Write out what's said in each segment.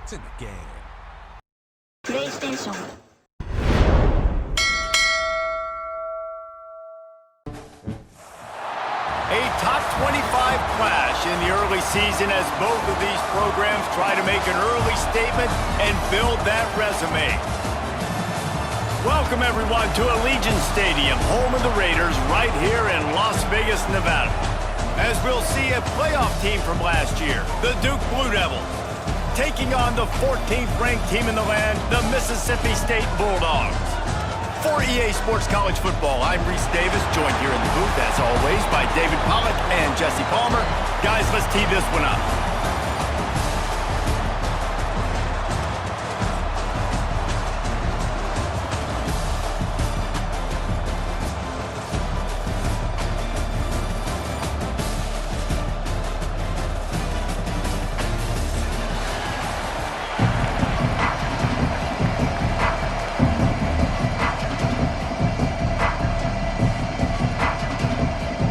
It's in the game. PlayStation. A top 25 clash in the early season as both of these programs try to make an early statement and build that resume. Welcome, everyone, to Allegiant Stadium, home of the Raiders, right here in Las Vegas, Nevada. As we'll see a playoff team from last year, the Duke Blue Devils, taking on the 14th-ranked team in the land, the Mississippi State Bulldogs. For EA Sports College Football, I'm Reese Davis, joined here in the booth, as always, by David Pollack and Jesse Palmer. Guys, let's tee this one up.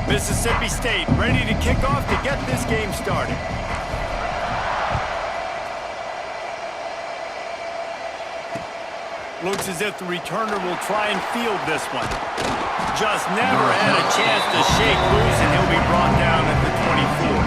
Mississippi State ready to kick off to get this game started. Looks as if the returner will try and field this one. Just never had a chance to shake loose, and he'll be brought down at the 24.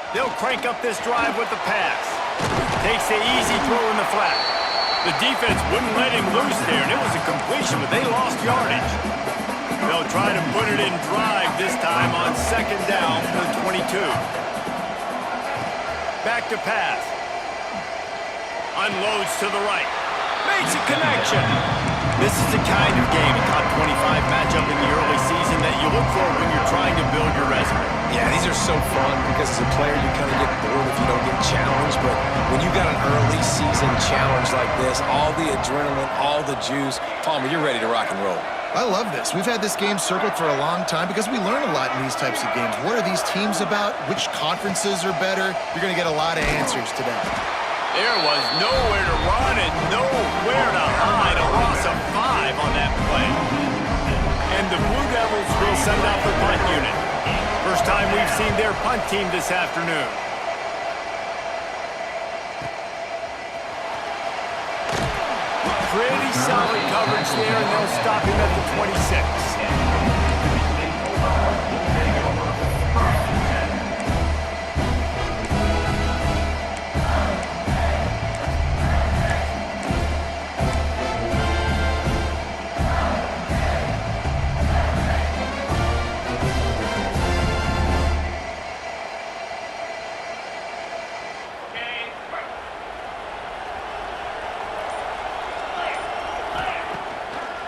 They'll crank up this drive with the pass. Takes the easy throw in the flat. The defense wouldn't let him loose there, and it was a completion, but they lost yardage. They'll try to put it in drive this time on second down for the 22. Back to pass. Unloads to the right. Makes a connection. This is the kind of game, a top 25 matchup in the early season that you look for when you're trying to build your resume. Yeah, these are so fun because as a player you kind of get bored if you don't get challenged, but when you got an early season challenge like this, all the adrenaline, all the juice, Palmer, you're ready to rock and roll. I love this. We've had this game circled for a long time because we learn a lot in these types of games. What are these teams about? Which conferences are better? You're going to get a lot of answers today. There was nowhere to run and nowhere to hide. A loss of 5 on that play. And the Blue Devils will send out the punt unit. First time we've seen their punt team this afternoon. Pretty solid coverage there, and they'll stop him at the 26.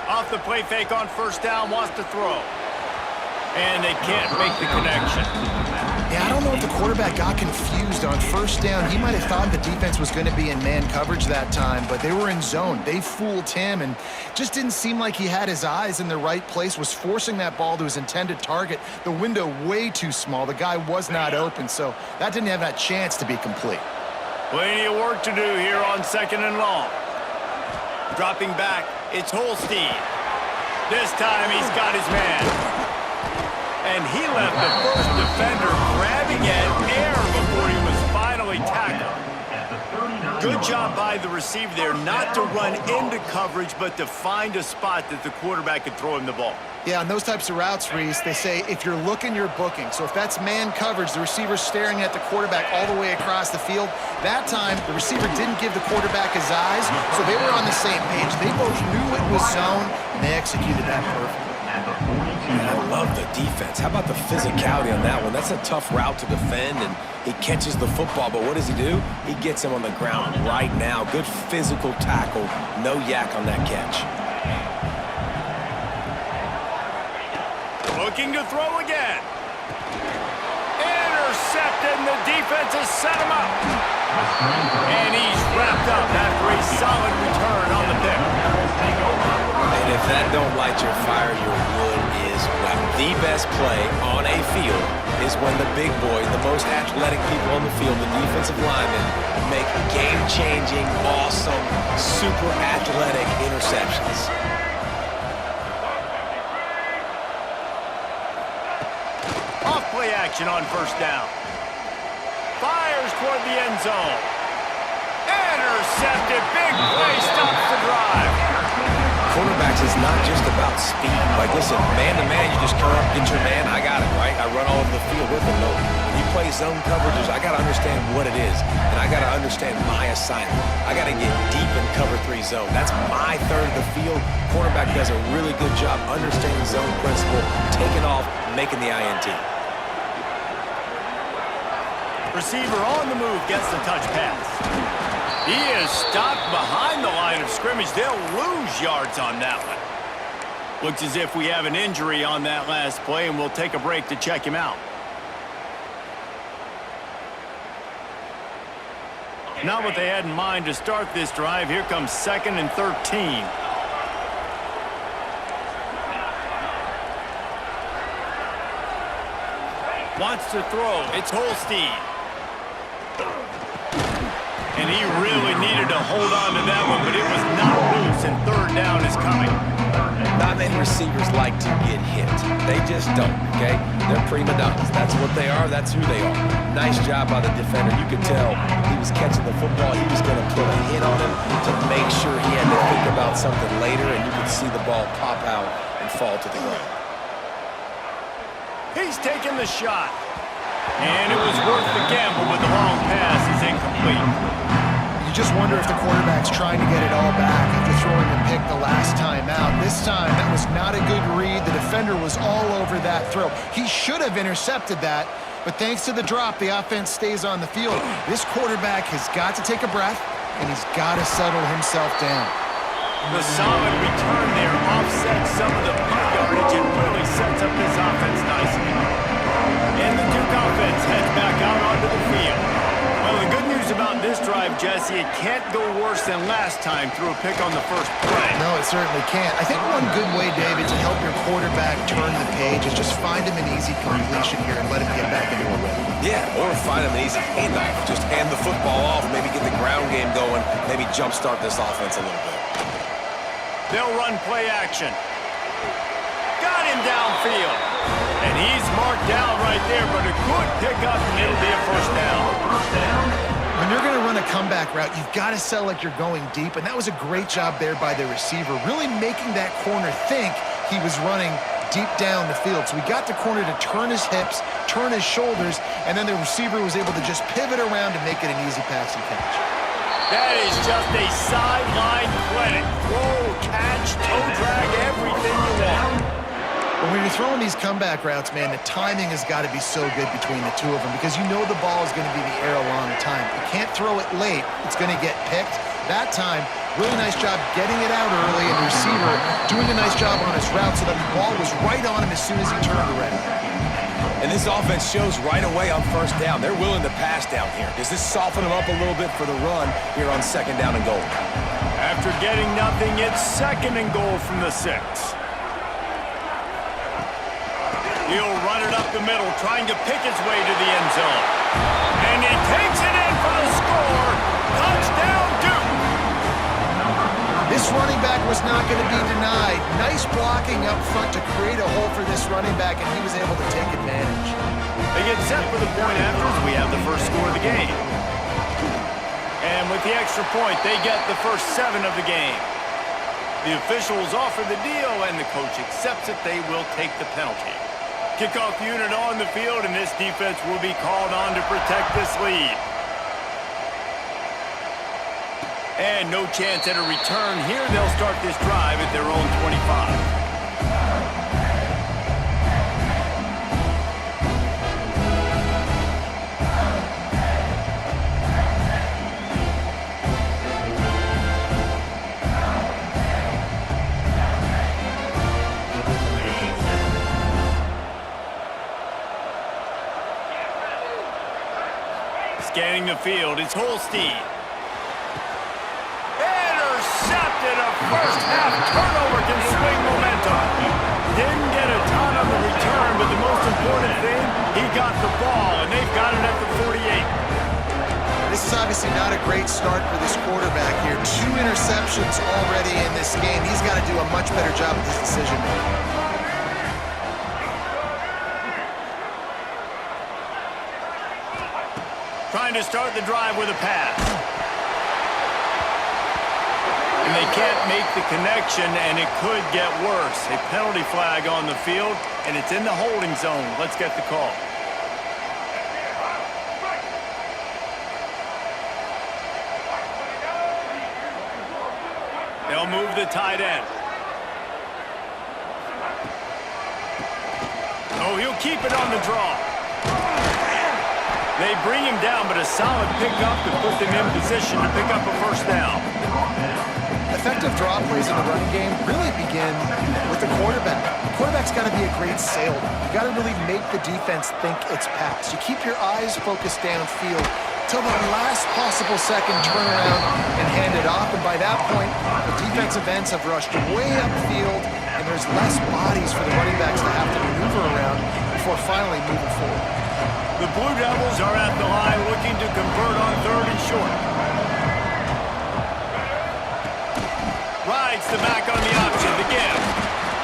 Off the play fake on first down, wants to throw. And they can't make the connection. Yeah, I don't know if the quarterback got confused on first down. He might have thought the defense was going to be in man coverage that time, but they were in zone. They fooled him and just didn't seem like he had his eyes in the right place, was forcing that ball to his intended target. The window way too small. The guy was not open, so that didn't have that chance to be complete. Plenty of work to do here on second and long. Dropping back, it's Holstein. This time he's got his man. And he left the first defender grabbing at air before he was finally tackled. Good job by the receiver there not to run into coverage, but to find a spot that the quarterback could throw him the ball. Yeah, on those types of routes, Reese, they say if you're looking, you're booking. So if that's man coverage, the receiver's staring at the quarterback all the way across the field. That time, the receiver didn't give the quarterback his eyes, so they were on the same page. They both knew it was zone, and they executed that perfectly. Man, I love the defense. How about the physicality on that one? That's a tough route to defend, and he catches the football, but what does he do? He gets him on the ground right now. Good physical tackle. No yak on that catch. Looking to throw again. Intercepted, and the defense has set him up. And he's wrapped up after a solid return on the pick. And if that don't light your fire, your wood is wet. The best play on a field is when the big boys, the most athletic people on the field, the defensive linemen, make game-changing, awesome, super athletic interceptions. Off-play action on first down. Fires toward the end zone. Intercepted. Big play. Stops the drive. Quarterbacks is not just about speed. Like, listen, man-to-man, you just come up, get your man, I got it, right? I run all over the field with him. No, when you play zone coverages, I got to understand what it is, and I got to understand my assignment. I got to get deep in cover 3 zone. That's my third of the field. Quarterback does a really good job understanding zone principle, taking off, making the INT. Receiver on the move gets the touch pass. He is stopped behind the line of scrimmage. They'll lose yards on that one. Looks as if we have an injury on that last play, and we'll take a break to check him out. Not what they had in mind to start this drive. Here comes 2nd and 13. Wants to throw. It's Holstein. And he really needed to hold on to that one, but it was not loose, and 3rd down is coming. Not many receivers like to get hit. They just don't, okay? They're prima donnas. That's what they are. That's who they are. Nice job by the defender. You could tell he was catching the football. He was going to put a hit on him to make sure he had to think about something later, and you could see the ball pop out and fall to the ground. He's taking the shot. And it was worth the gamble, but the long pass is incomplete. You just wonder if the quarterback's trying to get it all back after throwing a pick the last time out. This time, that was not a good read. The defender was all over that throw. He should have intercepted that, but thanks to the drop, the offense stays on the field. This quarterback has got to take a breath, and he's got to settle himself down. The solid return there offsets some of the punt yardage and really sets up this offense nicely. And the Duke offense heads back out onto the field. Well, the good news about this drive, Jesse, it can't go worse than last time through a pick on the first play. No, it certainly can't. I think one good way, David, to help your quarterback turn the page is just find him an easy completion here and let him get back into a rhythm. Yeah, or find him an easy handoff. Just hand the football off, maybe get the ground game going, maybe jumpstart this offense a little bit. They'll run play action. Got him downfield. And he's marked down right there, but a good pickup, and it'll be a first down. When you're going to run a comeback route, you've got to sell like you're going deep, and that was a great job there by the receiver, really making that corner think he was running deep down the field. So we got the corner to turn his hips, turn his shoulders, and then the receiver was able to just pivot around and make it an easy pass and catch. That is just a sideline clinic. Throw, catch, toe drag, everything you want. But when you're throwing these comeback routes, man, the timing has got to be so good between the two of them because you know the ball is going to be in the air a long time. You can't throw it late. It's going to get picked. That time, really nice job getting it out early, and the receiver doing a nice job on his route so that the ball was right on him as soon as he turned around. And this offense shows right away on first down. They're willing to pass down here. Does this soften them up a little bit for the run here on 2nd down and goal? After getting nothing, it's 2nd and goal from the 6. He'll run it up the middle, trying to pick his way to the end zone. And he takes it in for the score. Touchdown, Duke! This running back was not going to be denied. Nice blocking up front to create a hole for this running back, and he was able to take advantage. They get set for the point after as we have the first score of the game. And with the extra point, they get the first 7 of the game. The officials offer the deal, and the coach accepts it. They will take the penalty. Kickoff unit on the field, and this defense will be called on to protect this lead. And no chance at a return here. They'll start this drive at their own 25. Scanning the field, it's Holstein. Intercepted, a first-half turnover can swing momentum. Didn't get a ton on the return, but the most important thing, he got obviously not a great start for this quarterback here. 2 interceptions already in this game. He's got to do a much better job with his decision making. Trying to start the drive with a pass. And they can't make the connection, and it could get worse. A penalty flag on the field, and it's in the holding zone. Let's get the call. They'll move the tight end. Oh, he'll keep it on the draw. They bring him down, but a solid pickup to put them in position to pick up a first down. Effective draw plays in the running game really begin with the quarterback. The quarterback's got to be a great salesman. You got to really make the defense think it's pass. You keep your eyes focused downfield till the last possible second, turn around and hand it off. And by that point, the defensive ends have rushed way upfield, and there's less bodies for the running backs to have to maneuver around before finally moving forward. The Blue Devils are at the line looking to convert on 3rd and short. Rides the back on the option to give.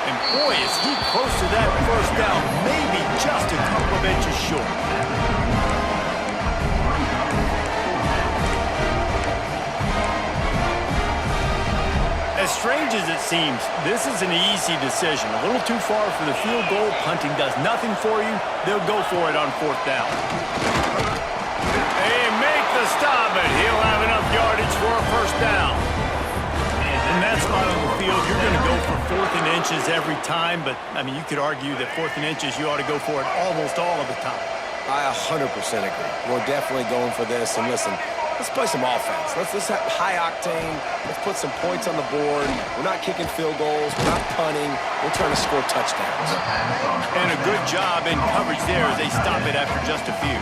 And boy, is he close to that first down, maybe just a couple of inches short. As strange as it seems, this is an easy decision. A little too far for the field goal. Punting does nothing for you. They'll go for it on 4th down. They make the stop, but he'll have enough yardage for a first down. In that spot on the field, you're going to go for 4th and inches every time, but, I mean, you could argue that 4th and inches, you ought to go for it almost all of the time. I 100% agree. We're definitely going for this. And listen, let's play some offense. Let's have high octane. Let's put some points on the board. We're not kicking field goals. We're not punting. We're trying to score touchdowns. And a good job in coverage there as they stop it after just a few.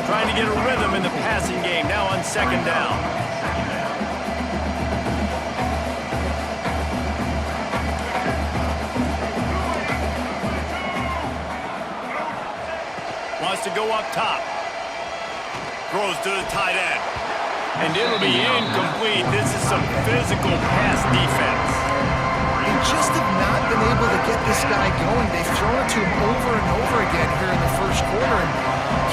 Trying to get a rhythm in the passing game now on 2nd down. Wants to go up top. Throws to the tight end. And it'll be incomplete. This is some physical pass defense. They just have not been able to get this guy going. They've thrown it to him over and over again here in the first quarter. And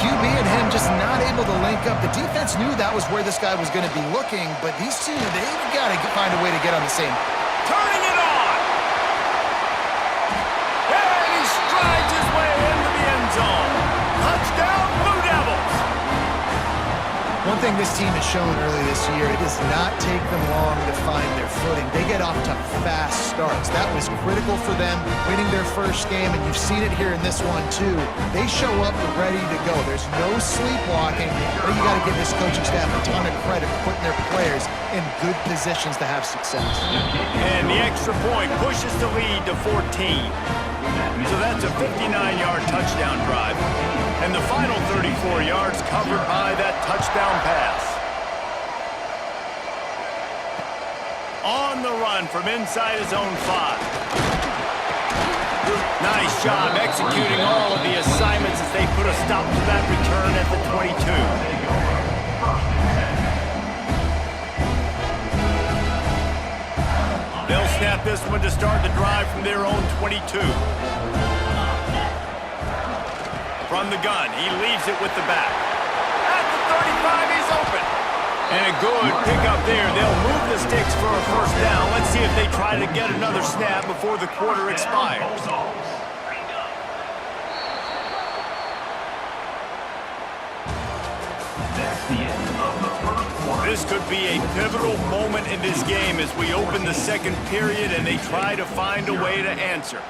QB and him just not able to link up. The defense knew that was where this guy was going to be looking. But these two, they've got to find a way to get on the same. Turning it on. And he strides his way into the end zone. Touchdown, Blue Devils. One thing this team has shown early this year, it does not take them long to find their footing. They get off to fast starts. That was critical for them, winning their first game, and you've seen it here in this one too. They show up ready to go. There's no sleepwalking. I think you got to give this coaching staff a ton of credit for putting their players in good positions to have success. And the extra point pushes the lead to 14. So that's a 59-yard touchdown drive. And the final 34 yards covered by that touchdown pass. On the run from inside his own 5. Nice job executing all of the assignments as they put a stop to that return at the 22. They'll snap this one to start the drive from their own 22. From the gun, he leaves it with the back. At the 35, he's open. And a good pickup there. They'll move the sticks for a first down. Let's see if they try to get another snap before the quarter expires. This could be a pivotal moment in this game as we open the second period and they try to find a way to answer.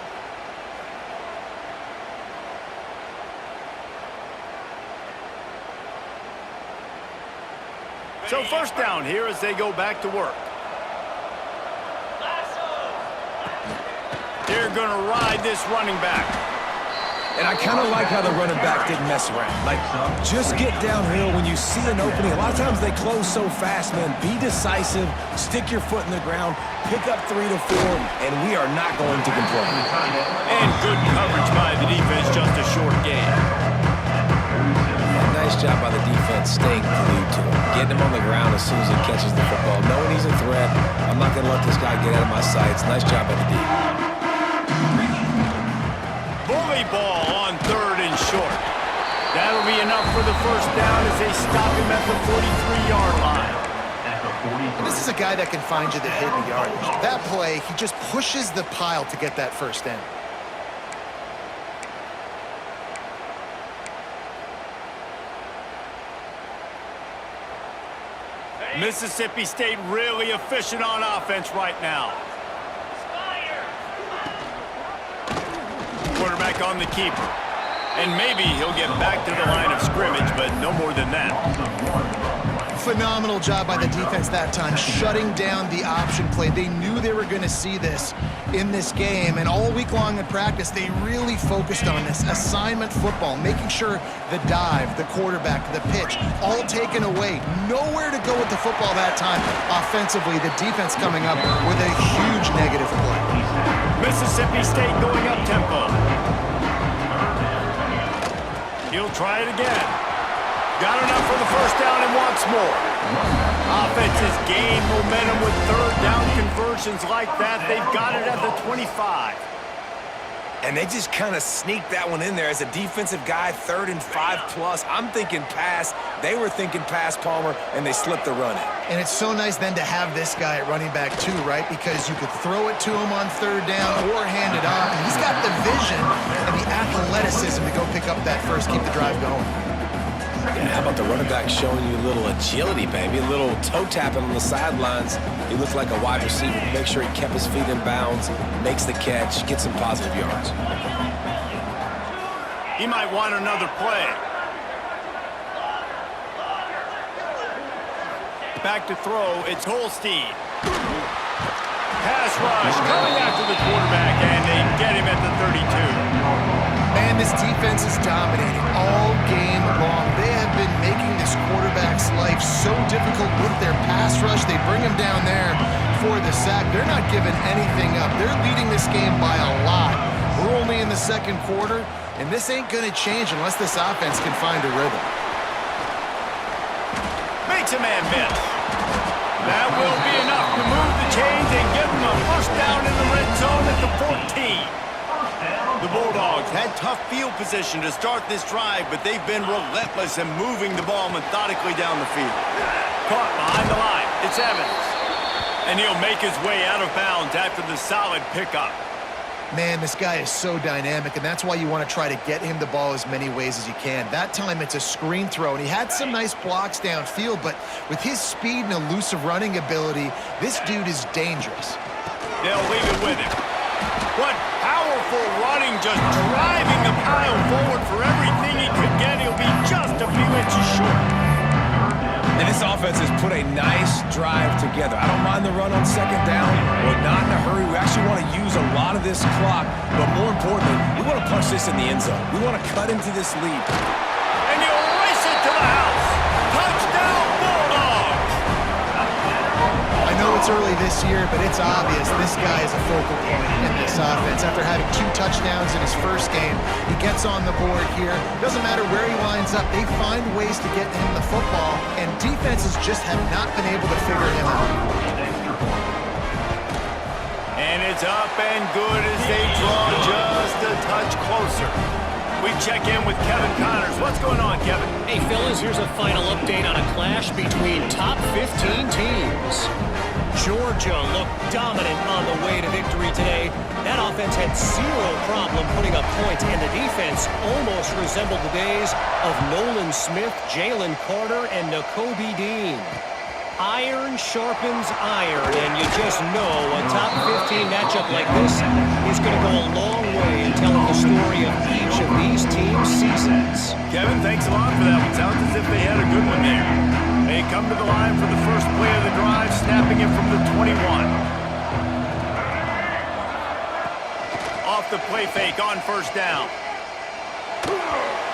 So first down here as they go back to work. They're going to ride this running back. And I kind of like how the running back didn't mess around. Like, just get downhill when you see an opening. A lot of times they close so fast, man. Be decisive, stick your foot in the ground, pick up 3 to 4, and we are not going to complain. And good coverage by the defense, just a short game. Yeah, nice job by the defense staying glued to it. soon as he catches the football. Knowing he's a threat, I'm not going to let this guy get out of my sights. Nice job by the D. Bully ball on 3rd and short. That'll be enough for the first down as they stop him at the 43-yard line. This is a guy that can find you the hidden yardage. That play, he just pushes the pile to get that first down. Mississippi State really efficient on offense right now. Quarterback on the keeper. And maybe he'll get back to the line of scrimmage, but no more than that. Phenomenal job by the defense that time, shutting down the option play. They knew they were going to see this in this game, and all week long in practice, they really focused on this assignment football, making sure the dive, the quarterback, the pitch, all taken away. Nowhere to go with the football that time. Offensively, the defense coming up with a huge negative play. Mississippi State going up tempo. He'll try it again. Got enough for the first down and wants more. Offense has gained momentum with 3rd down conversions like that. They've got it at the 25. And they just kind of sneaked that one in there. As a defensive guy, 3rd and 5+. I'm thinking pass. They were thinking pass, Palmer, and they slipped the run in. And it's so nice then to have this guy at running back too, right? Because you could throw it to him on 3rd down or hand it off. And he's got the vision and the athleticism to go pick up that first, keep the drive going. Yeah, how about the running back showing you a little agility, baby? A little toe tapping on the sidelines. He looked like a wide receiver. Make sure he kept his feet in bounds, makes the catch, gets some positive yards. He might want another play. Back to throw, it's Holstein. Pass rush coming after the quarterback, and they get him at the 32. Man, this defense is dominating all game long. They have been making this quarterback's life so difficult with their pass rush. They bring him down there for the sack. They're not giving anything up. They're leading this game by a lot. We're only in the 2nd quarter, and this ain't going to change unless this offense can find a rhythm. Makes a man miss. That will be enough to move the chains and give them a first down in the red zone at the 14. The Bulldogs had tough field position to start this drive, but they've been relentless in moving the ball methodically down the field. Caught behind the line. It's Evans. And he'll make his way out of bounds after the solid pickup. Man, this guy is so dynamic, and that's why you want to try to get him the ball as many ways as you can. That time, it's a screen throw, and he had some nice blocks downfield, but with his speed and elusive running ability, this dude is dangerous. They'll leave it with him. What powerful running, just driving the pile forward for everything he could get. He'll be just a few inches short. And this offense has put a nice drive together. I don't mind the run on 2nd down. We're not in a hurry. We actually want to use a lot of this clock. But more importantly, we want to punch this in the end zone. We want to cut into this lead. And he'll race it to the house. Touchdown, Bulldogs! I know it's early this year, but it's obvious this guy is a focal point in this offense. After having 2 touchdowns in his first game, he gets on the board here. Doesn't matter where he lines up, they find ways to get him the football, and defenses just have not been able to figure him out. And it's up and good as they draw just a touch closer. We check in with Kevin Connors. What's going on, Kevin? Hey, fellas, here's a final update on a clash between top 15 teams. Georgia looked dominant on the way to victory today. That offense had zero problem putting up points, and the defense almost resembled the days of Nolan Smith, Jalen Carter, and Nakobe Dean. Iron sharpens iron, and you just know a top 15 matchup like this is going to go a long way in telling the story of each of these teams' seasons. Kevin, thanks a lot for that one. Sounds as if they had a good one there. They come to the line for the first play of the drive, snapping it from the 21. Off the play fake on first down.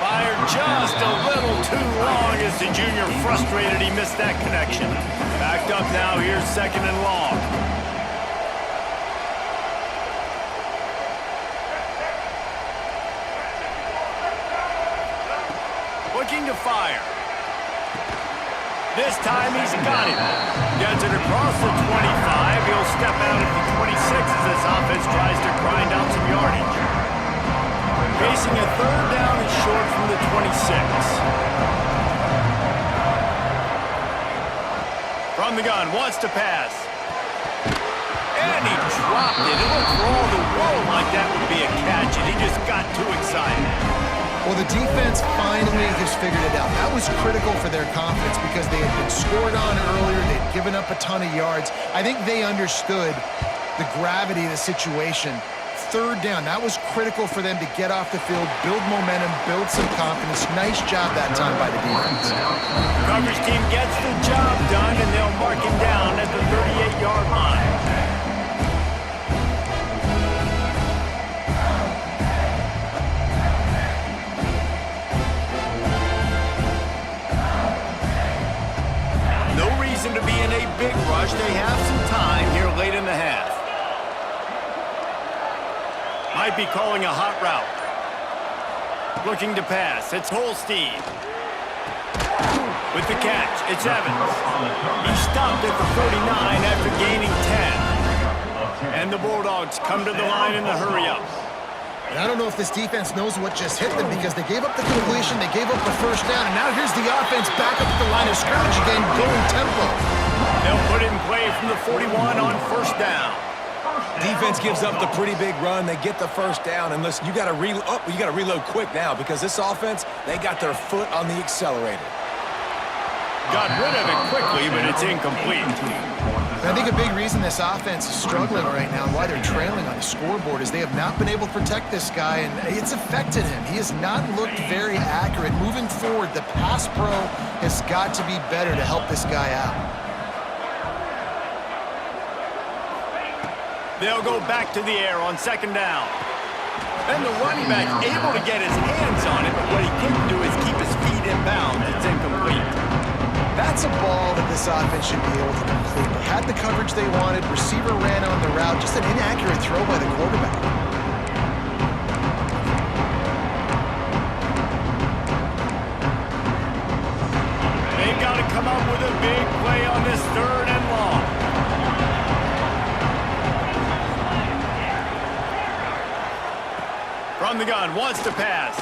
Fired just a little too long as the junior frustrated he missed that connection. Backed up now, here's 2nd and long. Looking to fire. This time he's got it. Gets it across the 25. He'll step out at the 26 as this offense tries to grind out some yardage. Facing a third down and short from the 26. From the gun, wants to pass. And he dropped it. It looked for all the world like that would be a catch, and he just got too excited. Well, the defense finally has figured it out. That was critical for their confidence because they had been scored on earlier. They'd given up a ton of yards. I think they understood the gravity of the situation. Third down, that was critical for them to get off the field, build momentum, build some confidence. Nice job that time by the defense. Coverage team gets the job done, and they'll mark him down at the 38-yard line. No reason to be in a big rush. They have some time here late in the half. Might be calling a hot route. Looking to pass. It's Holstein. With the catch, it's Evans. He stopped at the 49 after gaining 10. And the Bulldogs come to the line in the hurry-up. And I don't know if this defense knows what just hit them because they gave up the completion, they gave up the first down, and now here's the offense back up at the line of scrimmage again, going tempo. They'll put it in play from the 41 on first down. Defense gives up the pretty big run. They get the first down, and listen, you got to reload quick now because this offense, they got their foot on the accelerator. Got rid of it quickly, but it's incomplete. I think a big reason this offense is struggling right now and why they're trailing on the scoreboard is they have not been able to protect this guy, and it's affected him. He has not looked very accurate. Moving forward, the pass pro has got to be better to help this guy out. They'll go back to the air on second down. And the running back able to get his hands on it, but what he couldn't do is keep his feet in bounds. It's incomplete. That's a ball that this offense should be able to complete. They had the coverage they wanted. Receiver ran on the route. Just an inaccurate throw by the quarterback. They've got to come up with a big play on this third and long. From the gun, wants to pass.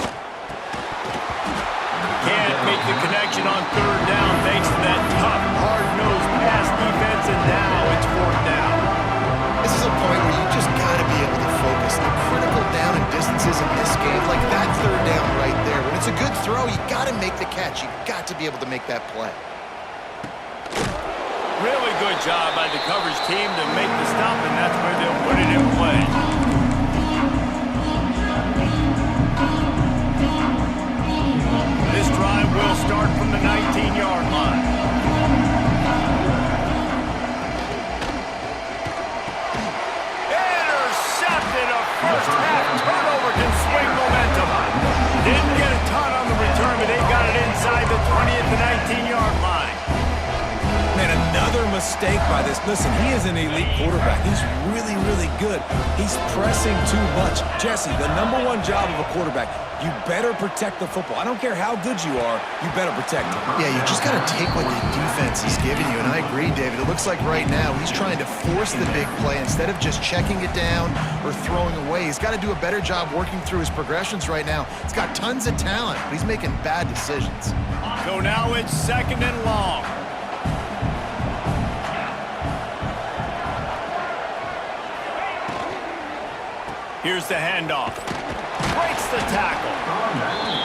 Can't make the connection on third down thanks to that tough, hard-nosed pass defense, and now it's fourth down. This is a point where you just got to be able to focus. The critical down and distances in this game, like that third down right there. When it's a good throw, you got to make the catch. You got to be able to make that play. Really good job by the coverage team to make the stop, and that's where they'll put it in play. This drive will start from the 19-yard line. Intercepted. A first-half turnover can swing momentum. Didn't get a ton on the return, but they got it inside the 20 at the 19-yard line. Man, another mistake by this. Listen, he is an elite quarterback. He's really, really good. He's pressing too much. Jesse, the number one job of a quarterback, you better protect the football. I don't care how good you are, you better protect it. Yeah, you just got to take what the defense is giving you, and I agree, David. It looks like right now he's trying to force the big play instead of just checking it down or throwing away. He's got to do a better job working through his progressions right now. He's got tons of talent, but he's making bad decisions. So now it's second and long. Here's the handoff. Breaks the tackle.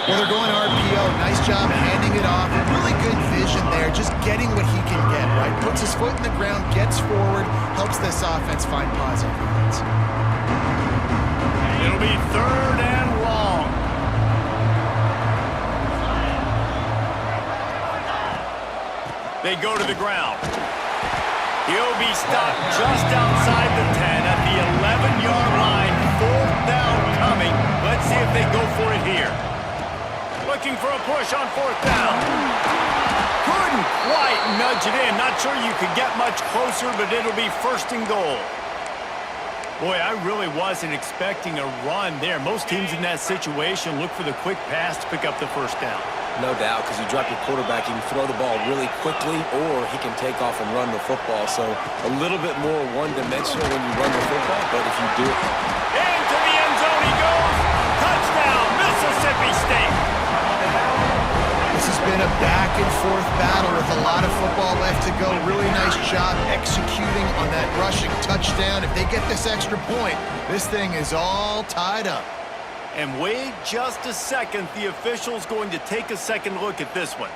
Well, they're going RPO. Nice job handing it off. Really good vision there, just getting what he can get, right? Puts his foot in the ground, gets forward, helps this offense find positive yards. It'll be third and long. They go to the ground. He'll be stopped just outside the 10 at the 11-yard line. Fourth down coming. Let's see if they go for it here. Looking for a push on fourth down. Couldn't quite nudge it in. Not sure you could get much closer, but it'll be first and goal. Boy, I really wasn't expecting a run there. Most teams in that situation look for the quick pass to pick up the first down. No doubt, because you drop your quarterback, you can throw the ball really quickly, or he can take off and run the football. So a little bit more one-dimensional when you run the football, but if you do it... Into the end zone he goes. Touchdown, Mississippi State. This has been a back-and-forth battle with a lot of football left to go. Really nice job executing on that rushing touchdown. If they get this extra point, this thing is all tied up. And wait just a second. The official's going to take a second look at this one.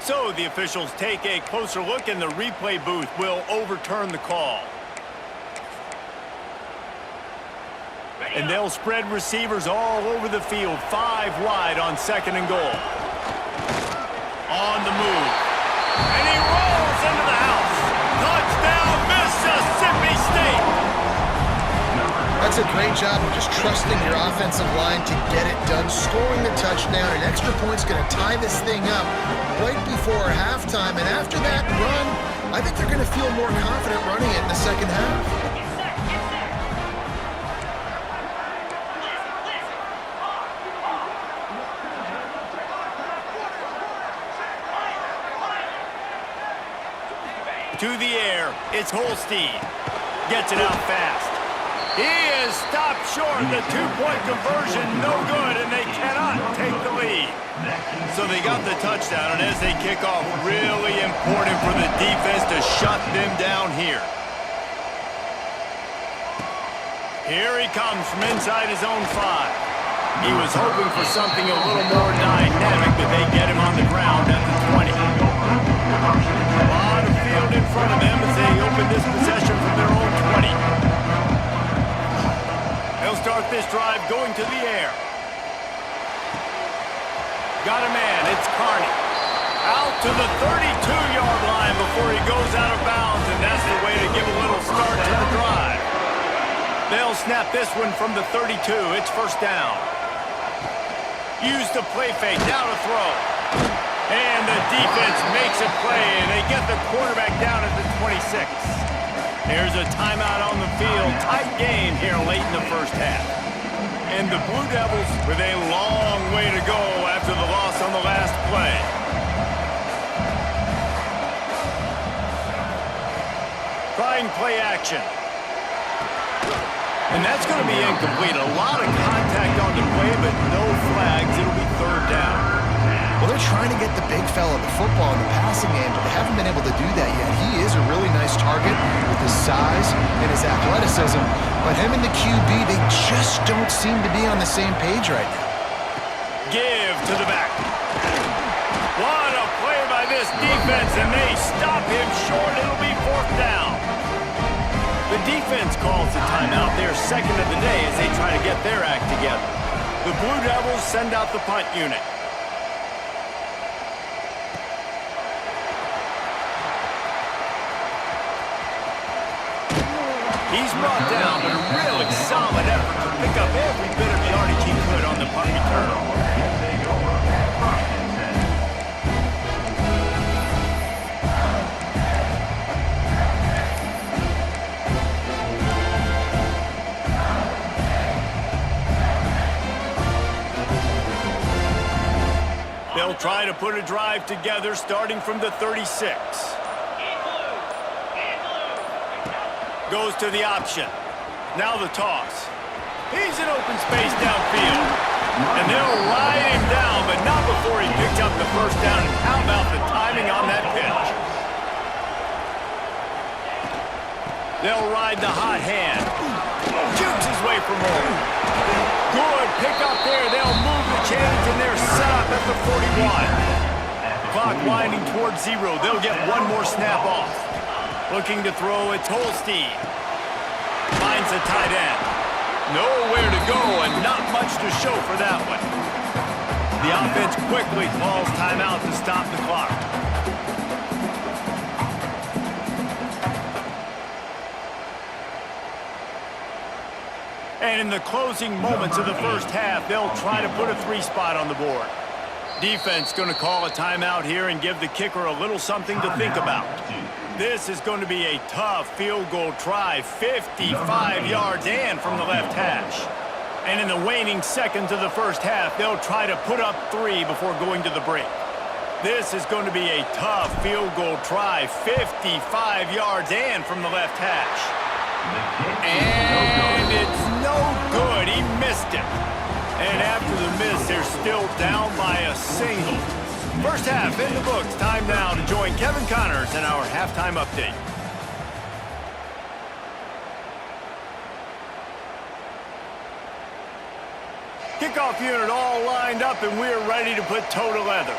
So the officials take a closer look, and the replay booth will overturn the call. And they'll spread receivers all over the field, 5 wide on 2nd and goal. On the move. And he rolls into the house. Touchdown, Mississippi State! That's a great job of just trusting your offensive line to get it done, scoring the touchdown. An extra point's going to tie this thing up right before halftime. And after that run, I think they're going to feel more confident running it in the second half. To the air, it's Holstein. Gets it out fast. He is stopped short. The 2-point conversion, no good, and they cannot take the lead. So they got the touchdown, and as they kick off, really important for the defense to shut them down here. Here he comes from inside his own 5. He was hoping for something a little more dynamic, but they get him on the ground at the 20. A lot of field in front of them as they open this possession from their own 20. They'll start this drive going to the air. Got a man, it's Carney. Out to the 32-yard line before he goes out of bounds, and that's the way to give a little start to the drive. They'll snap this one from the 32. It's first down. Use the play fake, now to throw. And the defense makes a play, and they get the quarterback down at the 26. Here's a timeout on the field. Tight game here late in the first half. And the Blue Devils with a long way to go after the loss on the last play. Trying play action. And that's going to be incomplete. A lot of contact on the play, but no flags. It'll be third down. Well, they're trying to get the big fella the football in the passing game, but they haven't been able to do that yet. He is a really nice target with his size and his athleticism, but him and the QB, they just don't seem to be on the same page right now. Give to the back. What a play by this defense, and they stop him short. It'll be fourth down. The defense calls the timeout. They're second of the day as they try to get their act together. The Blue Devils send out the punt unit. He's brought down, but a really solid effort to pick up every bit of yardage he could on the punt return. They'll try to put a drive together starting from the 36. Goes to the option. Now the toss. He's in open space downfield. And they'll ride him down, but not before he picks up the first down. And how about the timing on that pitch? They'll ride the hot hand. Jukes his way for more. Good pick up there. They'll move the chains, and they're set up at the 41. Clock winding towards 0. They'll get one more snap off. Looking to throw, it's Holstein. Finds a tight end. Nowhere to go and not much to show for that one. The offense quickly calls timeout to stop the clock. And in the closing moments of the first half, they'll try to put a 3-spot on the board. Defense going to call a timeout here and give the kicker a little something to think about. This is going to be a tough field goal try, 55 yards and from the left hash. And in the waning seconds of the first half, they'll try to put up 3 before going to the break. This is going to be a tough field goal try, 55 yards and from the left hash. And it's no good. He missed it. And after the miss, they're still down by a single. First half in the books. Time now to join Kevin Connors in our halftime update. Kickoff unit all lined up, and we're ready to put toe to leather.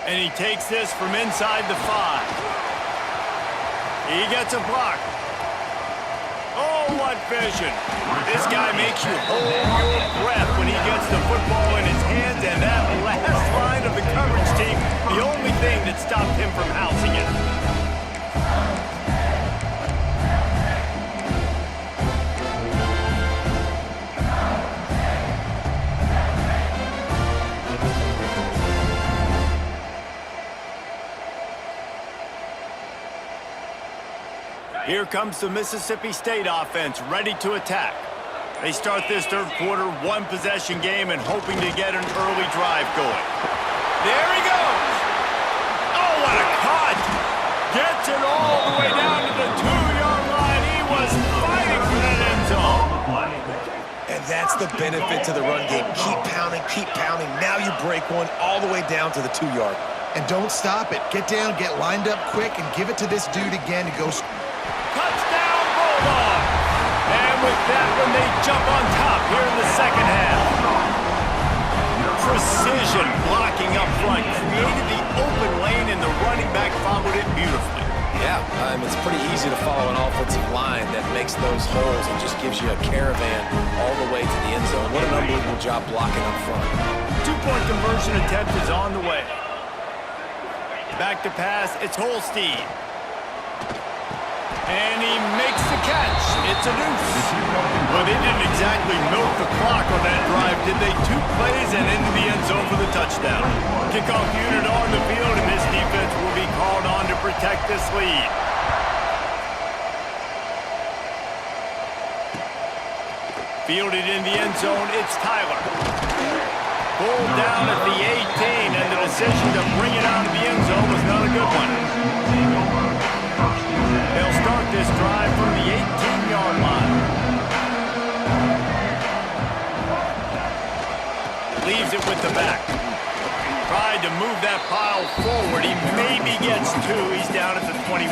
And he takes this from inside the 5. He gets a block. Oh, what vision. This guy makes you hold your breath when he gets the football in his hands, and that last line of the coverage team, the only thing that stopped him from housing it. Here comes the Mississippi State offense, ready to attack. They start this third quarter, one-possession game, and hoping to get an early drive going. There he goes! Oh, what a cut! Gets it all the way down to the 2-yard line. He was fighting for that end zone. And that's the benefit to the run game. Keep pounding. Now you break one all the way down to the 2-yard. And don't stop it. Get down, get lined up quick, and give it to this dude again to go. Touchdown, Bulldogs! And with that one, they jump on top here in the second half. Precision blocking up front created the open lane, and the running back followed it beautifully. Yeah, it's pretty easy to follow an offensive line that makes those holes and just gives you a caravan all the way to the end zone. What an unbelievable job blocking up front. 2-point conversion attempt is on the way. Back to pass, it's Holstein. And he makes the catch. It's a deuce. Well, they didn't exactly milk the clock on that drive, did they? 2 plays and into the end zone for the touchdown. Kickoff unit on the field, and this defense will be called on to protect this lead. Fielded in the end zone, it's Tyler. Pulled down at the 18, and the decision to bring it out of the end zone was not a good one. They'll start this drive from the 18-yard line. Leaves it with the back. Tried to move that pile forward. He maybe gets 2. He's down at the 21.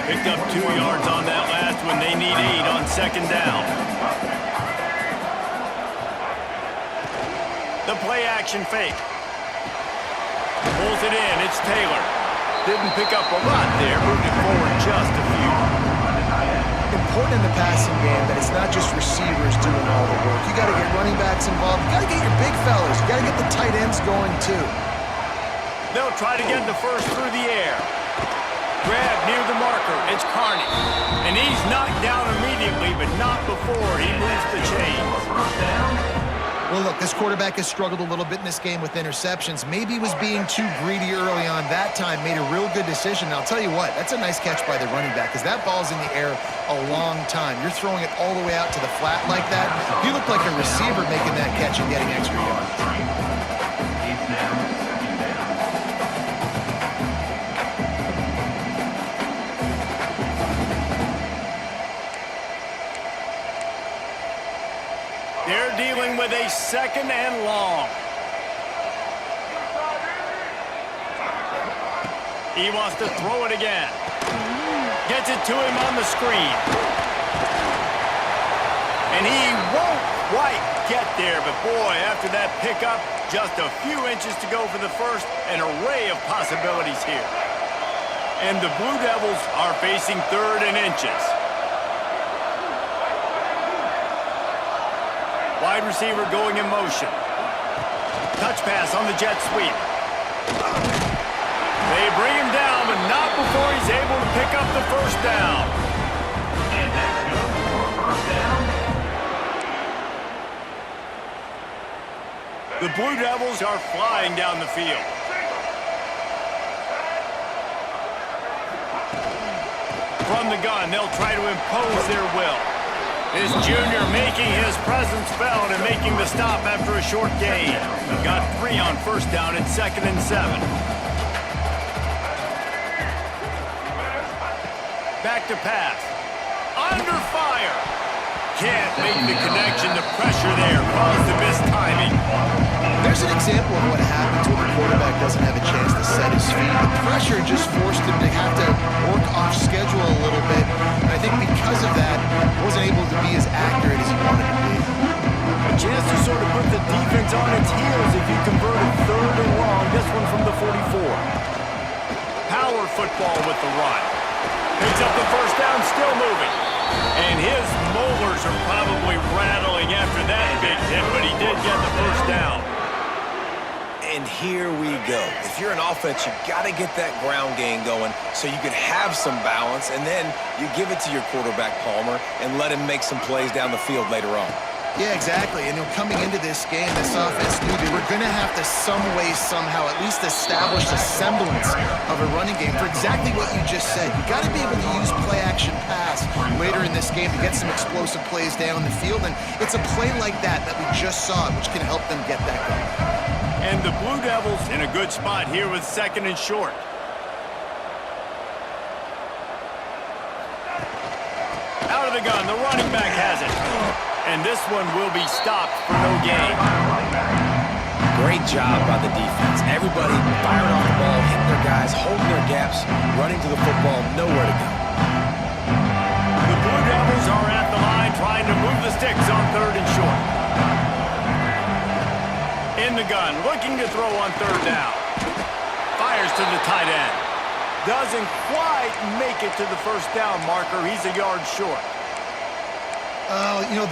Picked up 2 yards on that last one. They need 8 on second down. The play action fake. Pulls it in. It's Taylor. Didn't pick up a lot there. Moved it forward just a few. Important in the passing game that it's not just receivers doing all the work. You got to get running backs involved. You got to get your big fellas. You got to get the tight ends going too. They'll try to get the first through the air. Grab near the marker. It's Carney. And he's knocked down immediately, but not before he moves the chains. Well, look, this quarterback has struggled a little bit in this game with interceptions. Maybe he was being too greedy early on. That time made a real good decision. And I'll tell you what, that's a nice catch by the running back because that ball's in the air a long time. You're throwing it all the way out to the flat like that. You look like a receiver making that catch and getting extra yards. They're dealing with a second and long. He wants to throw it again. Gets it to him on the screen. And he won't quite get there, but boy, after that pickup, just a few inches to go for the first, an array of possibilities here. And the Blue Devils are facing 3rd and inches. Wide receiver going in motion. Touch pass on the jet sweep. They bring him down, but not before he's able to pick up the first down. The Blue Devils are flying down the field. From the gun, they'll try to impose their will. This junior making his presence felt and making the stop after a short gain. Got 3 on first down and 2nd and 7. Back to pass. Under fire. Can't make the connection. The pressure there caused the missed timing. There's an example of what happens when the quarterback doesn't have a chance to set his feet. The pressure just forced him to have to work off schedule a little bit. And I think because of that, he wasn't able to be as accurate as he wanted to be. A chance to sort of put the defense on its heels if you converted 3rd and long. This one from the 44. Power football with the run. Picks up the first down, still moving. And his molars are probably rattling after that big hit, but he did get the first down. And here we go. If you're an offense, you've got to get that ground game going so you can have some balance, and then you give it to your quarterback, Palmer, and let him make some plays down the field later on. Yeah, exactly. And coming into this game, this offense knew they were going to have to some way, somehow, at least establish a semblance of a running game for exactly what you just said. You got to be able to use play-action pass later in this game to get some explosive plays down the field. And it's a play like that we just saw, which can help them get that going. And the Blue Devils in a good spot here with 2nd and short. Out of the gun, the running back has it. And this one will be stopped for no gain. Great job by the defense. Everybody firing off the ball, hitting their guys, holding their gaps, running to the football, nowhere to go. The Blue Devils are at the line trying to move the sticks on 3rd and short. In the gun, looking to throw on 3rd down. Fires to the tight end. Doesn't quite make it to the first down marker. He's a yard short.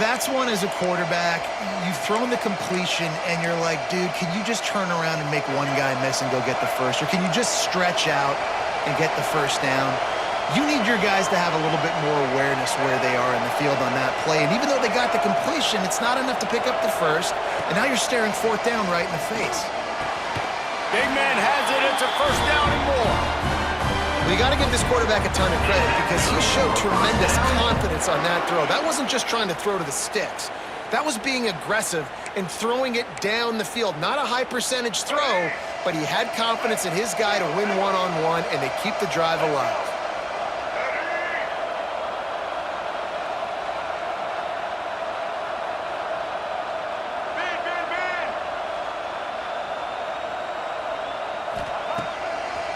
That's one as a quarterback. You've thrown the completion, and you're like, dude, can you just turn around and make one guy miss and go get the first? Or can you just stretch out and get the first down? You need your guys to have a little bit more awareness where they are in the field on that play. And even though they got the completion, it's not enough to pick up the first. And now you're staring 4th down right in the face. Big man has it. It's a first down and more. Well, you got to give this quarterback a ton of credit because he showed tremendous confidence on that throw. That wasn't just trying to throw to the sticks. That was being aggressive and throwing it down the field. Not a high percentage throw, but he had confidence in his guy to win one-on-one, and they keep the drive alive.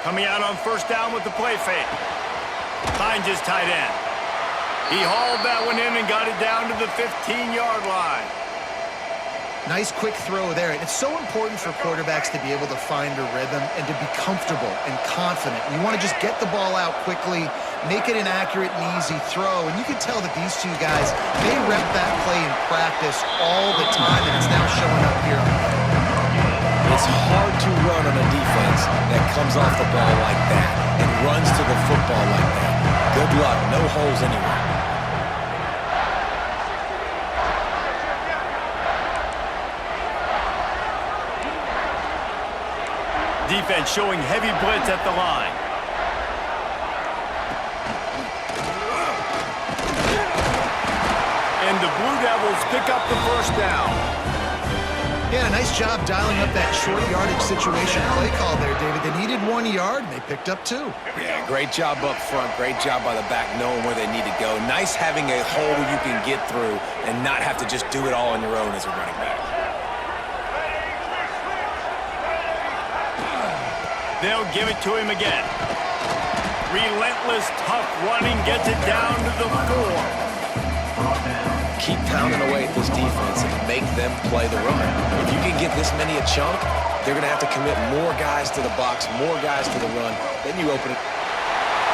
Coming out on first down with the play fake. Finds his tight end. He hauled that one in and got it down to the 15-yard line. Nice quick throw there. And it's so important for quarterbacks to be able to find a rhythm and to be comfortable and confident. You want to just get the ball out quickly, make it an accurate and easy throw. And you can tell that these two guys, they rep that play in practice all the time, and it's now showing up here on the field. It's hard to run on a defense that comes off the ball like that and runs to the football like that. Good luck. No holes anywhere. Defense showing heavy blitz at the line. And the Blue Devils pick up the first down. Yeah, nice job dialing up that short yardage situation play call there, David. They needed 1 yard, and they picked up 2. Yeah, great job up front. Great job by the back knowing where they need to go. Nice having a hole you can get through and not have to just do it all on your own as a running back. They'll give it to him again. Relentless, tough running gets it down to the 4. Keep pounding away at this defense and make them play the run. If you can get this many a chunk, they're going to have to commit more guys to the box, more guys to the run. Then you open it.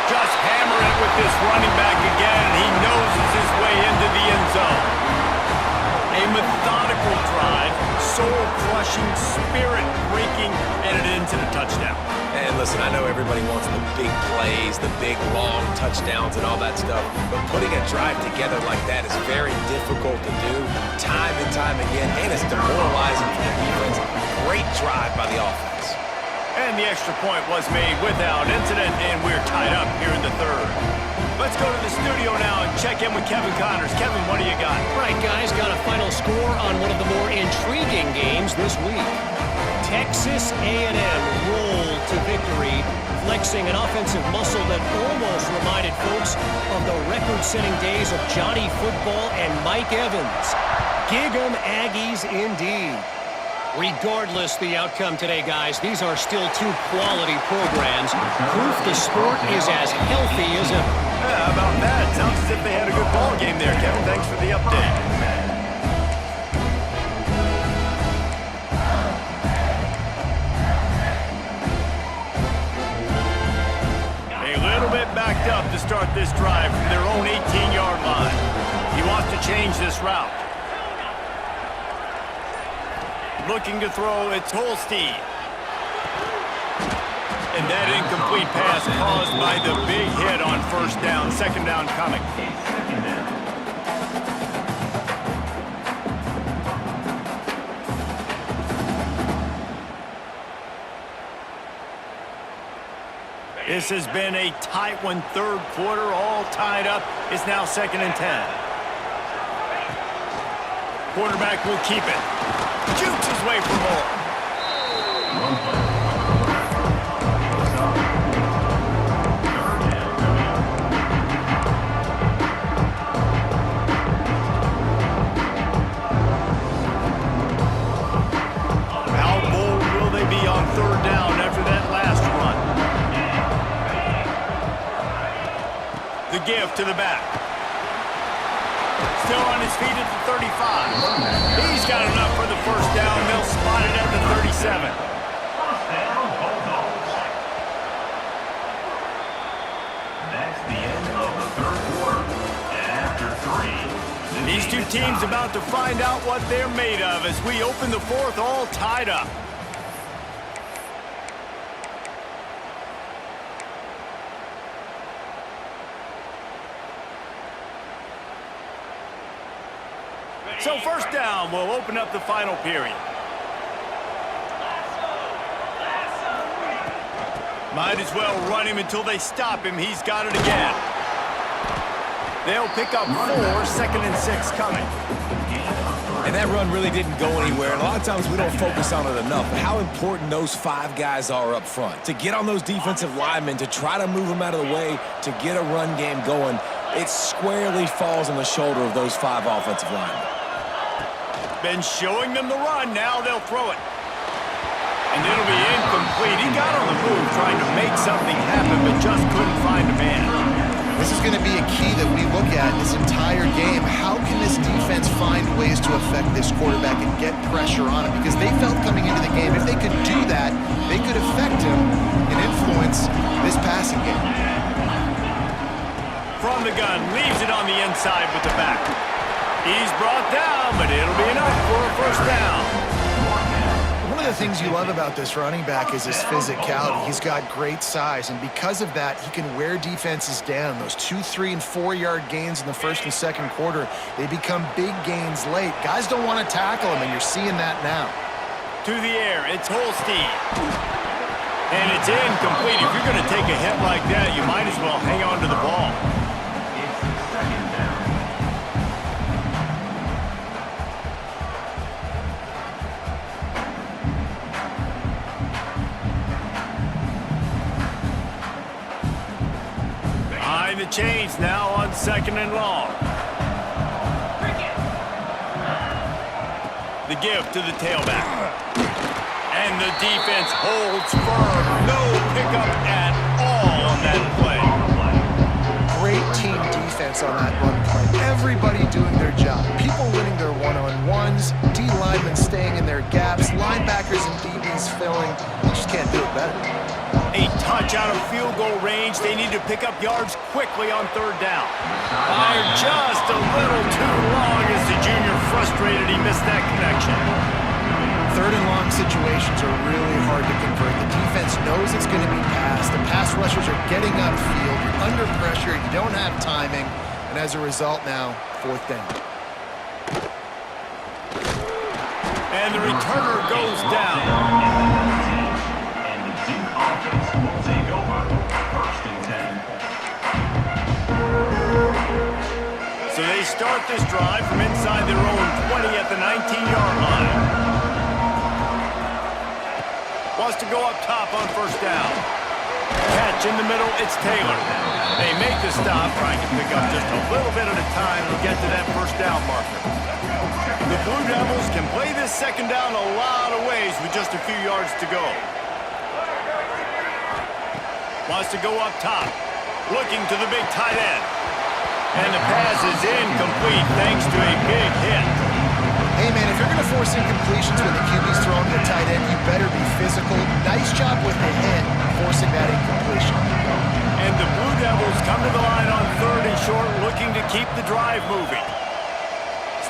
Just hammer it with this running back again. He noses his way into the end zone. A methodical drive, soul-crushing, spirit-breaking, and it ends in a touchdown. And listen, I know everybody wants the big plays, the big long touchdowns and all that stuff, but putting a drive together like that is very difficult to do time and time again, and it's demoralizing for the defense. Great drive by the offense. And the extra point was made without incident, and we're tied up here in the third. Let's go to the studio now and check in with Kevin Connors. Kevin, what do you got? Right, guys, got a final score on one of the more intriguing games this week. Texas A&M rolled to victory, flexing an offensive muscle that almost reminded folks of the record-setting days of Johnny Football and Mike Evans. Gig 'em Aggies indeed. Regardless the outcome today, guys, these are still two quality programs. Proof the sport is as healthy as ever. Yeah, how about that? Sounds as if they had a good ball game there, Kevin. Thanks for the update. A little bit backed up to start this drive from their own 18-yard line. He wants to change this route. Looking to throw, it's Holstein. And that incomplete pass caused by the big hit on first down. Second down coming. This has been a tight one. Third quarter, all tied up. It's now 2nd and 10. Quarterback will keep it. Jukes his way for more. How bold will they be on third down after that last run? The give to the back. Still on his feet at the 35. He's got enough for the first down. They'll spot it at the 37. That's the end of the third quarter. And after 3, these two teams about to find out what they're made of as we open the fourth, all tied up. So first down will open up the final period. Might as well run him until they stop him. He's got it again. They'll pick up 4, 2nd and 6 coming. And that run really didn't go anywhere. And a lot of times we don't focus on it enough. But how important those 5 guys are up front. To get on those defensive linemen, to try to move them out of the way, to get a run game going, it squarely falls on the shoulder of those 5 offensive linemen. Been showing them the run. Now they'll throw it. And it'll be incomplete. He got on the move trying to make something happen, but just couldn't find a man. This is going to be a key that we look at this entire game. How can this defense find ways to affect this quarterback and get pressure on him? Because they felt coming into the game, if they could do that, they could affect him and influence this passing game. From the gun, leaves it on the inside with the back. He's brought down, but it'll be enough for a first down. One of the things you love about this running back is his physicality. He's got great size, and because of that, he can wear defenses down. Those 2, 3, and 4-yard gains in the first and second quarter, they become big gains late. Guys don't want to tackle him, and you're seeing that now. To the air, it's Holstein. And it's incomplete. If you're going to take a hit like that, you might as well hang on to the ball. it's the 2nd down. Behind the chains now on 2nd and long. The give to the tailback. And the defense holds firm. No pickup at all on that play. Great team defense on that run play. Everybody doing their job. People winning their one-on-ones, D linemen staying in their gaps, linebackers and DBs filling. You just can't do it better. A touch out of field goal range. They need to pick up yards quickly on third down. Fired just a little too long as the junior frustrated. He missed that connection. Third and long situations are really hard to convert. The defense knows it's going to be You're getting upfield, you're under pressure, you don't have timing, and as a result now, 4th down. And the returner goes down. And the Duke offense will take over 1st and 10. So they start this drive from inside their own 20 at the 19-yard line. Wants to go up top on 1st down. Catch in the middle, it's Taylor. They make the stop, trying to pick up just a little bit at a time to get to that 1st down marker. The Blue Devils can play this 2nd down a lot of ways with just a few yards to go. Wants to go up top, looking to the big tight end. And the pass is incomplete thanks to a big hit. Hey, man, if you're going to force incompletions when the QB's throwing to the tight end, you better be physical. Nice job with the hit, forcing that incompletion. And the Blue Devils come to the line on 3rd and short, looking to keep the drive moving.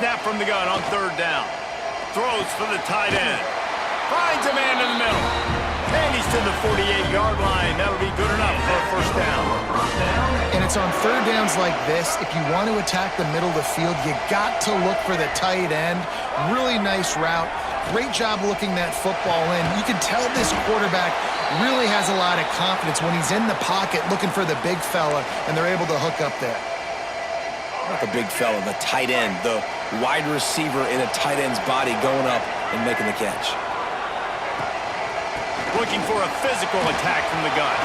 Snap from the gun on 3rd down. Throws for the tight end. Finds a man in the middle. And he's to the 48-yard line. That'll be good enough for a 1st down. And it's on 3rd downs like this. If you want to attack the middle of the field, you got to look for the tight end. Really nice route. Great job looking that football in. You can tell this quarterback really has a lot of confidence when he's in the pocket looking for the big fella, and they're able to hook up there. Not the big fella, the tight end, the wide receiver in a tight end's body going up and making the catch. Looking for a physical attack from the gun.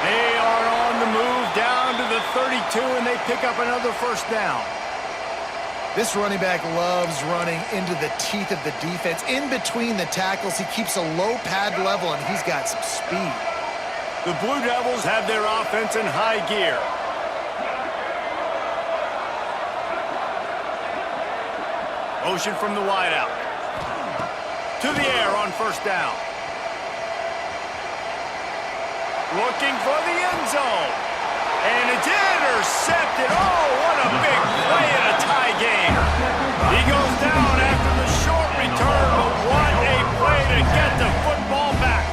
They are on the move down to the 32, and they pick up another 1st down. This running back loves running into the teeth of the defense. In between the tackles, he keeps a low pad level, and he's got some speed. The Blue Devils have their offense in high gear. Motion from the wideout. To the air on 1st down. Looking for the end zone. And it's intercepted. Oh, what a big play in a tie game. He goes down after the short return, but what a play to get the football back.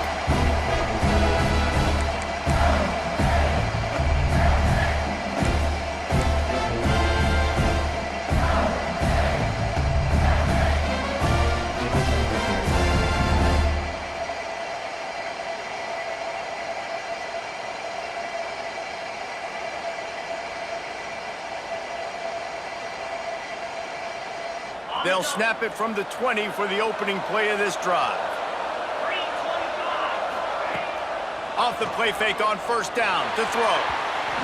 They'll snap it from the 20 for the opening play of this drive. Off the play fake on 1st down to throw.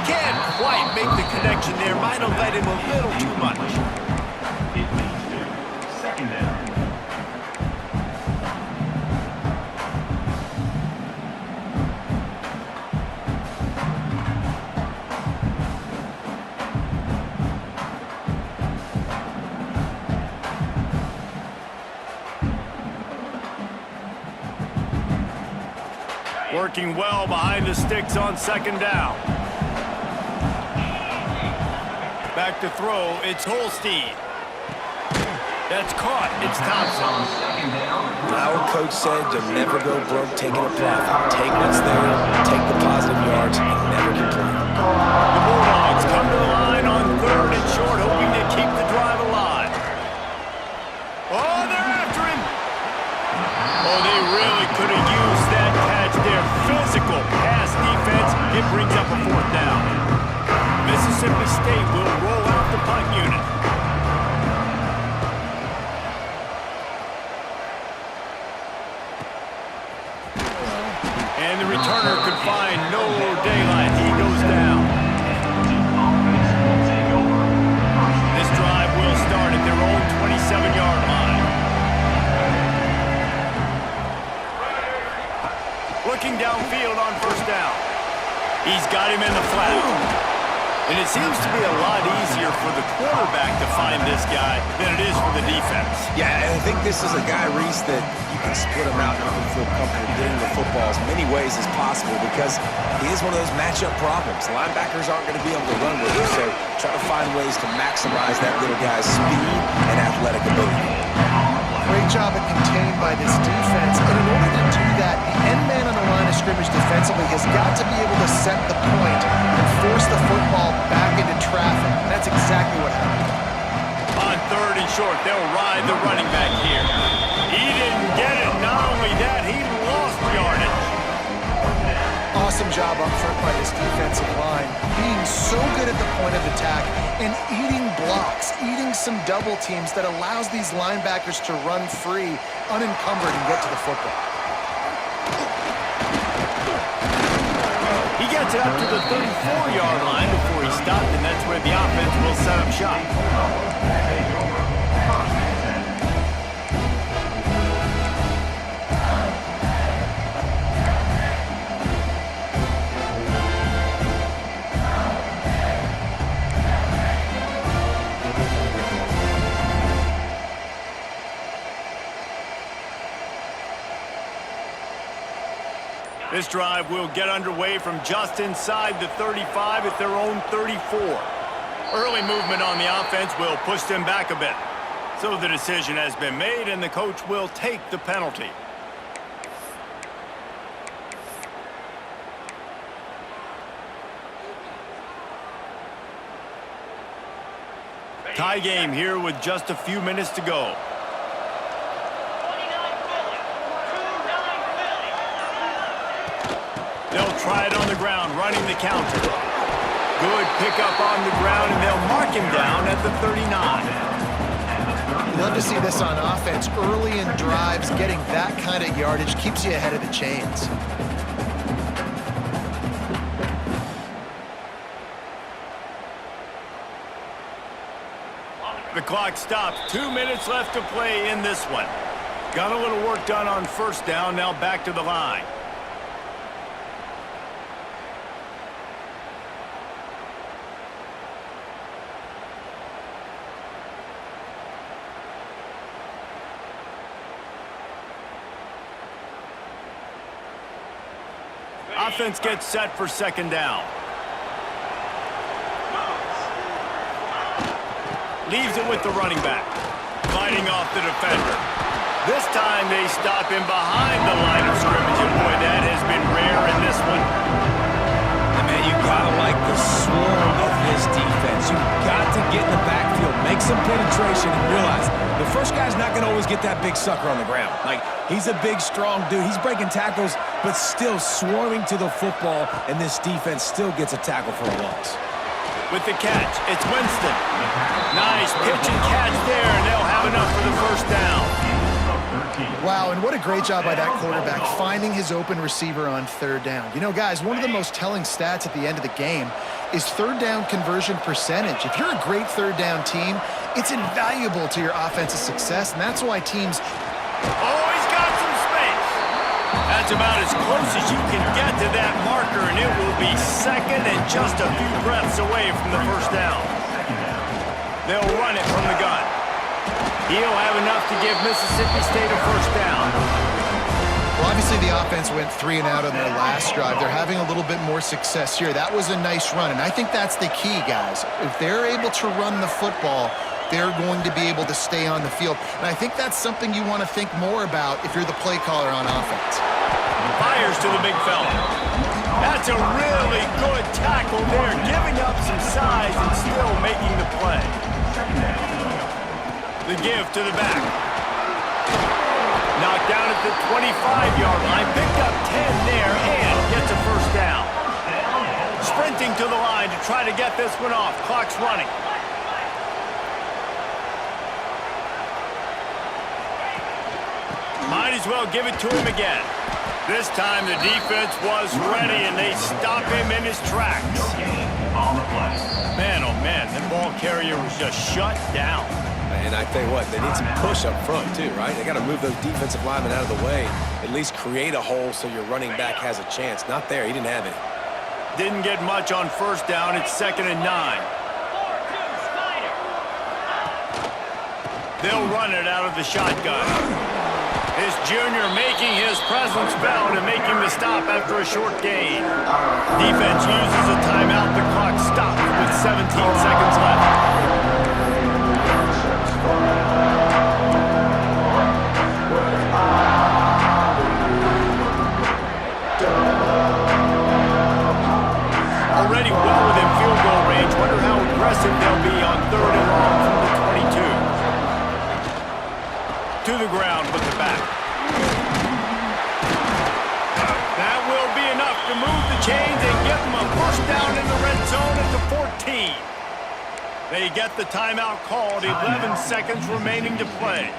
Can't quite make the connection there. Might have led him a little too much. It leads to 2nd down. Working well behind the sticks on 2nd down. Back to throw, it's Holstein. That's caught, it's Thompson. Our coach said you'll never go broke taking a profit. Take what's there, take the positive yards, and never complain. The Bulldogs come to the line on 3rd and short, hoping to keep the drive alive. Oh, they're after him. Oh, they really could have used that catch there. Physical pass defense. It brings up a 4th down. Mississippi State will roll out the punt unit. And the returner could find no daylight. He goes down. This drive will start at their own 27-yard line. Looking downfield on 1st down. He's got him in the flat. And it seems to be a lot easier for the quarterback to find this guy than it is for the defense. Yeah, and I think this is a guy, Reese, that you can split him out and you can feel comfortable getting the football as many ways as possible because he is one of those matchup problems. Linebackers aren't going to be able to run with him, so try to find ways to maximize that little guy's speed and athletic ability. Great job of contained by this defense. And in order to do that, the end man on the line of scrimmage defensively has got to be able to They'll ride the running back here. He didn't get it. Not only that, he lost yardage. Awesome job up front by this defensive line. Being so good at the point of attack and eating blocks, eating some double teams that allows these linebackers to run free, unencumbered, and get to the football. He gets it up to the 34-yard line before he stopped, and that's where the offense will set up shop. This drive will get underway from just inside the 35 at their own 34. Early movement on the offense will push them back a bit. So the decision has been made, and the coach will take the penalty. Tie game here with just a few minutes to go. They'll try it on the ground, running the counter. Good pickup on the ground, and they'll mark him down at the 39. Love to see this on offense. Early in drives, getting that kind of yardage keeps you ahead of the chains. The clock stops. 2 minutes left to play in this one. Got a little work done on first down, now back to the line. Offense gets set for second down. Leaves it with the running back. Fighting off the defender. This time they stop him behind the line of scrimmage. And boy, that has been rare in this one. And man, you gotta like the swarm of this defense. You've got to get in the backfield, make some penetration, and realize the first guy's not gonna always get that big sucker on the ground. Like, he's a big, strong dude. He's breaking tackles, but still swarming to the football, and this defense still gets a tackle for a loss. With the catch, it's Winston. Nice pitch and catch there, and they'll have enough for the first down. Wow, and what a great job by that quarterback, finding his open receiver on third down. You know, guys, one of the most telling stats at the end of the game is third down conversion percentage. If you're a great third down team, it's invaluable to your offensive success, and that's why teams... Oh, he's got some space. That's about as close as you can get to that marker, and it will be second and just a few breaths away from the first down. They'll run it from the gun. He'll have enough to give Mississippi State a first down. Well, obviously the offense went 3 and out on their last drive. They're having a little bit more success here. That was a nice run, and I think that's the key, guys. If they're able to run the football, they're going to be able to stay on the field. And I think that's something you want to think more about if you're the play caller on offense. Fires to the big fella. That's a really good tackle there, giving up some size and still making the play. The give to the back. Knocked down at the 25-yard line. Picked up 10 there and gets a first down. Sprinting to the line to try to get this one off. Clock's running. Might as well give it to him again. This time the defense was ready and they stop him in his tracks. Man, oh man, the ball carrier was just shut down. And I tell you what, they need some push up front too, right? They got to move those defensive linemen out of the way, at least create a hole so your running back has a chance. Not there, he didn't have it. Didn't get much on first down. It's 2nd and 9. They'll run it out of the shotgun. This junior making his presence felt and making the stop after a short gain. Defense uses a timeout. The clock stops with 17 seconds left. Already well within field goal range. Wonder how aggressive they'll be on 3rd and long from the 22. touchdown in the red zone at the 14. They get the timeout called, 11 seconds remaining to play.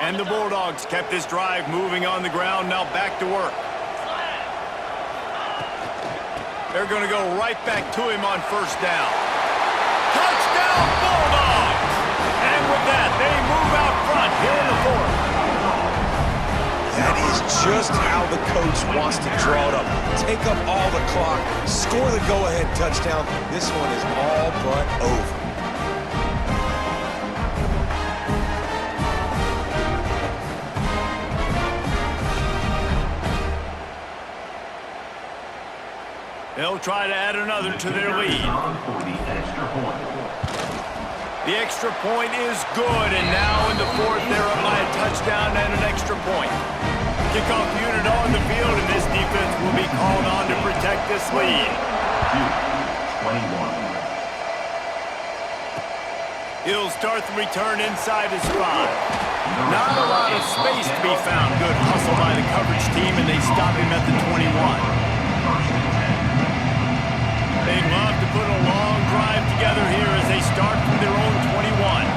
And the Bulldogs kept this drive moving on the ground, now back to work. They're going to go right back to him on first down. Touchdown, Bulldogs! And with that, they move out front here in the fourth. That is just how the coach wants to draw it up. Take up all the clock, score the go-ahead touchdown. This one is all but over. They'll try to add another to their lead. The extra point is good, and now in the fourth, they're up by a touchdown and an extra point. Kickoff unit on the field, and this defense will be called on to protect this lead. 21. He'll start the return inside his 5. Not a lot of space to be found. Good hustle by the coverage team, and they stop him at the 21. They love to put a long drive together here as they start from their own 21.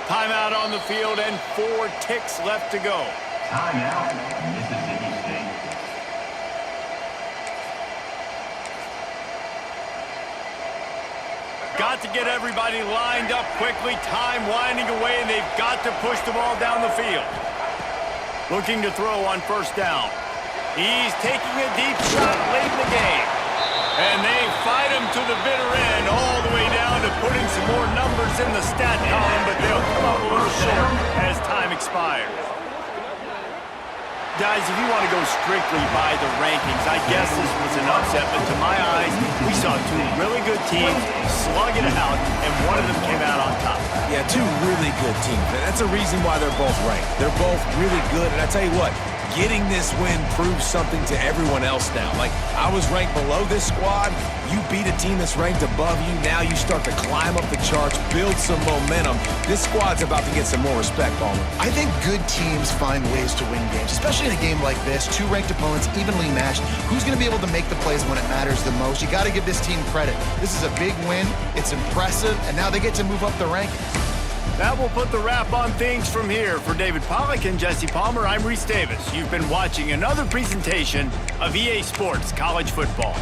Timeout on the field and 4 ticks left to go. Timeout, Mississippi State. Got to get everybody lined up quickly. Time winding away, and they've got to push the ball down the field. Looking to throw on first down. He's taking a deep shot late in the game. And they fight him to the bitter end, all the way down to putting some more numbers in the stat column, but they'll come up a little short as time expires. Guys, if you want to go strictly by the rankings, I guess this was an upset, but to my eyes, we saw 2 really good teams slug it out, and one of them came out on top. Yeah, 2 really good teams. That's a reason why they're both ranked. They're both really good, and I tell you what, getting this win proves something to everyone else now. Like, I was ranked below this squad. You beat a team that's ranked above you. Now you start to climb up the charts, build some momentum. This squad's about to get some more respect, Palmer. I think good teams find ways to win games, especially in a game like this. 2 ranked opponents, evenly matched. Who's going to be able to make the plays when it matters the most? You got to give this team credit. This is a big win. It's impressive, and now they get to move up the rankings. That will put the wrap on things from here. For David Pollack and Jesse Palmer, I'm Reese Davis. You've been watching another presentation of EA Sports College Football.